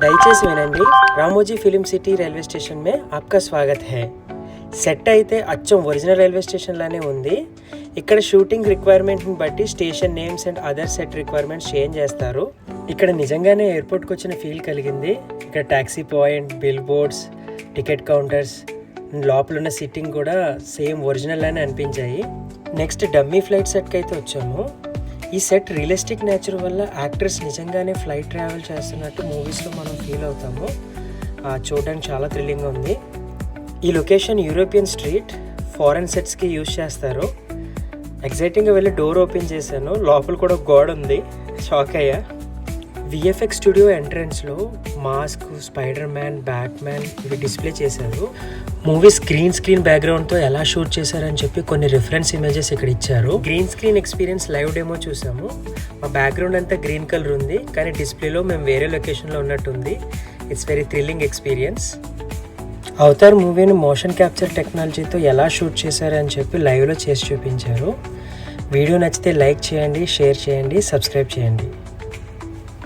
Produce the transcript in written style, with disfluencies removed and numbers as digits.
దయచేసి వినండి. Ramoji film city railway station మే ఆప్కా స్వాగత్ హై. సెట్ అయితే అచ్చం ఒరిజినల్ రైల్వే స్టేషన్ లానే ఉంది. ఇక్కడ షూటింగ్ రిక్వైర్మెంట్ని బట్టి station names and other set requirements change చేస్తారు. ఇక్కడ నిజంగానే ఎయిర్పోర్ట్కి వచ్చిన ఫీల్ కలిగింది. ఇక్కడ taxi point, bill boards, ticket counters, లోపల ఉన్న సిట్టింగ్ కూడా సేమ్ ఒరిజినల్ లానే అనిపించాయి. నెక్స్ట్ డమ్మీ ఫ్లైట్ సెట్కి అయితే వచ్చాము. ఈ సెట్ రియలిస్టిక్ నేచర్ వల్ల యాక్టర్స్ నిజంగానే ఫ్లైట్ ట్రావెల్ చేస్తున్నట్టు మూవీస్లో మనం ఫీల్ అవుతాము. చూడడానికి చాలా థ్రిల్లింగ్గా ఉంది. ఈ లొకేషన్ యూరోపియన్ స్ట్రీట్. ఫారెన్ సెట్స్కి యూజ్ చేస్తారు. ఎగ్జైటింగ్గా వెళ్ళి డోర్ ఓపెన్ చేశాను. లోపల కూడా గోడ ఉంది. షాక్ అయ్యా. విఎఫ్ఎక్స్ స్టూడియో ఎంట్రన్స్లో మాస్క్, స్పైడర్ మ్యాన్, బ్యాట్మ్యాన్ ఇవి డిస్ప్లే చేశారు. మూవీ స్క్రీన్ బ్యాక్గ్రౌండ్తో ఎలా షూట్ చేశారని చెప్పి కొన్ని రిఫరెన్స్ ఇమేజెస్ ఇక్కడ ఇచ్చారు. Green screen experience live demo చూసాము. మా బ్యాక్గ్రౌండ్ అంతా గ్రీన్ కలర్ ఉంది, కానీ డిస్ప్లేలో మేము వేరే లొకేషన్లో ఉన్నట్టుంది. It's very thrilling experience. Avatar మూవీని మోషన్ క్యాప్చర్ టెక్నాలజీతో ఎలా షూట్ చేశారని చెప్పి లైవ్లో చేసి చూపించారు. వీడియో నచ్చితే లైక్ చేయండి, షేర్ చేయండి, సబ్స్క్రైబ్ చేయండి.